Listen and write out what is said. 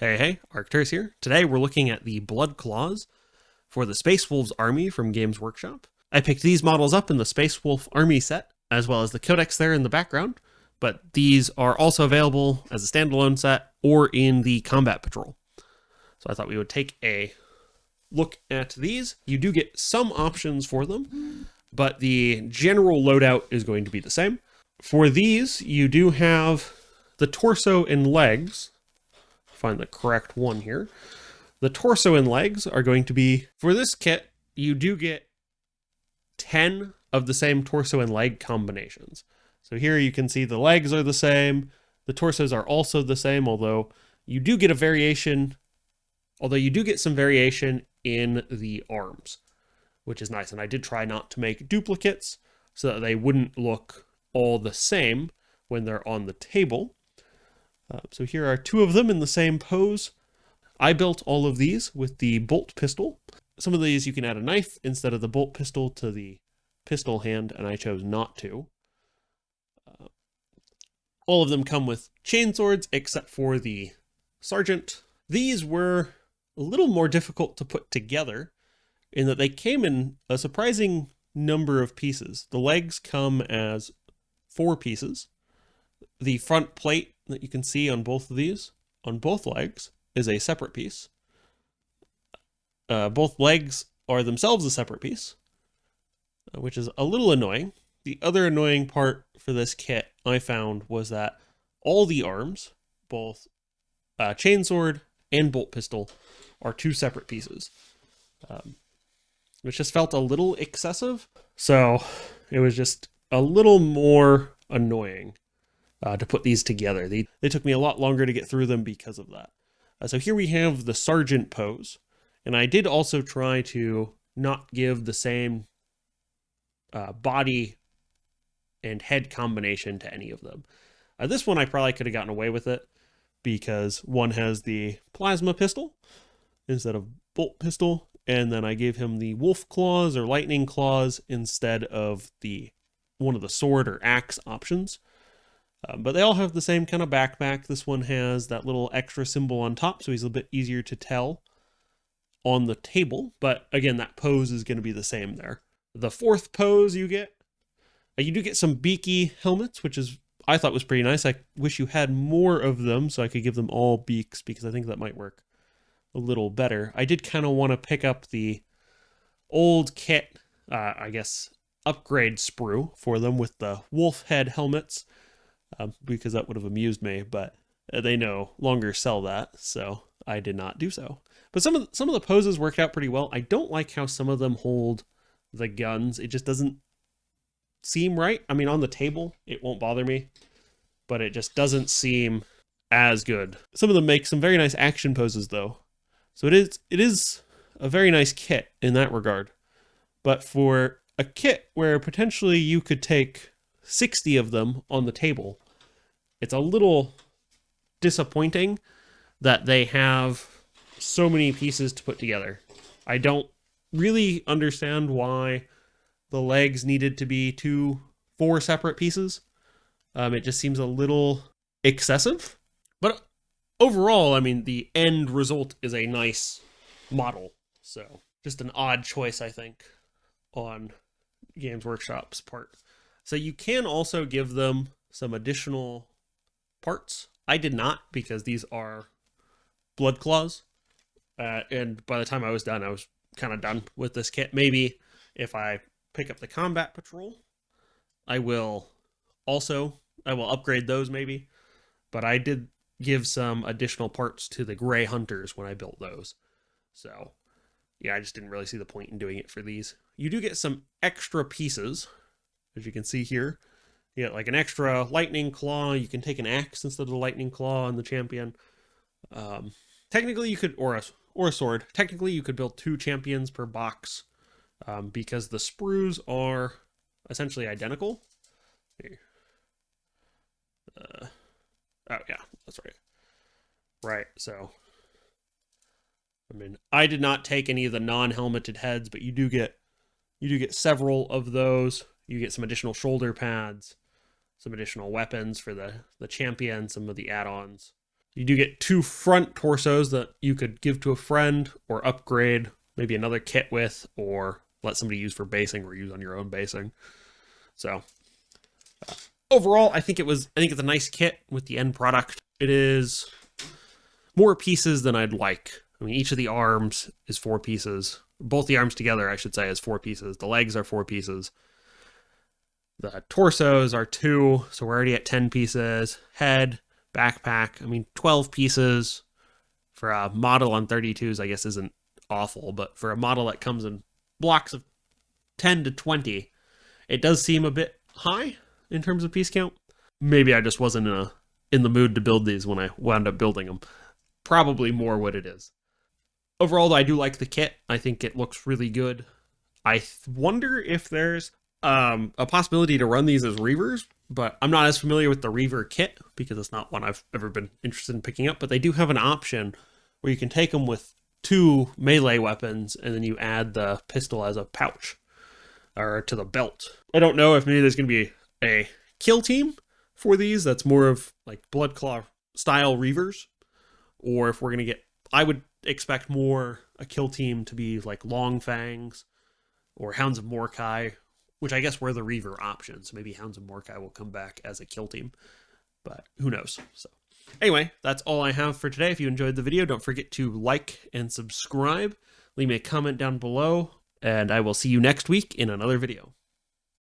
Hey, Arcturus here. Today we're looking at the Blood Claws for the Space Wolves army from Games Workshop. I picked these models up in the Space Wolf army set, as well as the codex there in the background, but these are also available as a standalone set or in the Combat Patrol. So I thought we would take a look at these. You do get some options for them, but the general loadout is going to be the same. For these, you do have the torso and legs. Find the correct one here. The torso and legs are going to be, for this kit, you do get 10 of the same torso and leg combinations. So here you can see the legs are the same. The torsos are also the same, although you do get some variation in the arms, which is nice. And I did try not to make duplicates so that they wouldn't look all the same when they're on the table. So here are two of them in the same pose. I built all of these with the bolt pistol. Some of these you can add a knife instead of the bolt pistol to the pistol hand, and I chose not to. All of them come with chainswords except for the sergeant. These were a little more difficult to put together in that they came in a surprising number of pieces. The legs come as 4 pieces. The front plate that you can see on both of these, on both legs, is a separate piece. Both legs are themselves a separate piece, which is a little annoying. The other annoying part for this kit I found was that all the arms, both chainsword and bolt pistol, are 2 separate pieces, which just felt a little excessive. So it was just a little more annoying to put these together. They took me a lot longer to get through them because of that. So here we have the sergeant pose, and I did also try to not give the same body and head combination to any of them. This one I probably could have gotten away with it because one has the plasma pistol instead of bolt pistol, and then I gave him the wolf claws or lightning claws instead of one of the sword or axe options. But they all have the same kind of backpack. This one has that little extra symbol on top, so he's a bit easier to tell on the table. But again, that pose is going to be the same there. The fourth pose you do get some beaky helmets, which I thought was pretty nice. I wish you had more of them so I could give them all beaks, because I think that might work a little better. I did kind of want to pick up the old kit, upgrade sprue for them with the wolf head helmets. Because that would have amused me, but they no longer sell that, so I did not do so. But some of the poses worked out pretty well. I don't like how some of them hold the guns. It just doesn't seem right. I mean, on the table, it won't bother me, but it just doesn't seem as good. Some of them make some very nice action poses, though. So it is a very nice kit in that regard. But for a kit where potentially you could take 60 of them on the table, it's a little disappointing that they have so many pieces to put together. I don't really understand why the legs needed to be 4 separate pieces. It just seems a little excessive. But overall, I mean, the end result is a nice model. So just an odd choice, I think, on Games Workshop's part. So you can also give them some additional parts. I did not, because these are blood claws. And by the time I was done, I was kind of done with this kit. Maybe if I pick up the combat patrol, I will upgrade those maybe. But I did give some additional parts to the gray hunters when I built those. So yeah, I just didn't really see the point in doing it for these. You do get some extra pieces. As you can see here, you get like an extra lightning claw. You can take an axe instead of the lightning claw on the champion. Technically, you could, or a sword. Technically, you could build 2 champions per box, because the sprues are essentially identical. Here. Oh yeah, that's right. Right. So, I mean, I did not take any of the non-helmeted heads, but you do get several of those. You get some additional shoulder pads, some additional weapons for the champion, some of the add-ons. You do get 2 front torsos that you could give to a friend or upgrade maybe another kit with, or let somebody use for basing or use on your own basing. So overall, I think it's a nice kit with the end product. It is more pieces than I'd like. I mean, each of the arms is 4 pieces. Both the arms together, I should say, is 4 pieces. The legs are 4 pieces. The torsos are 2, so we're already at 10 pieces. Head, backpack, I mean, 12 pieces for a model on 32s, I guess isn't awful, but for a model that comes in blocks of 10 to 20, it does seem a bit high in terms of piece count. Maybe I just wasn't in the mood to build these when I wound up building them. Probably more what it is. Overall, though, I do like the kit. I think it looks really good. I wonder if there's a possibility to run these as Reavers, but I'm not as familiar with the Reaver kit because it's not one I've ever been interested in picking up. But they do have an option where you can take them with 2 melee weapons and then you add the pistol as a pouch or to the belt. I don't know if maybe there's going to be a kill team for these that's more of like Bloodclaw style Reavers, or if we're going to get, I would expect more a kill team to be like Long Fangs or Hounds of Mordkai, which I guess were the Reaver options. So maybe Hounds of Mordkai will come back as a kill team, but who knows? So anyway, that's all I have for today. If you enjoyed the video, don't forget to like and subscribe. Leave me a comment down below, and I will see you next week in another video.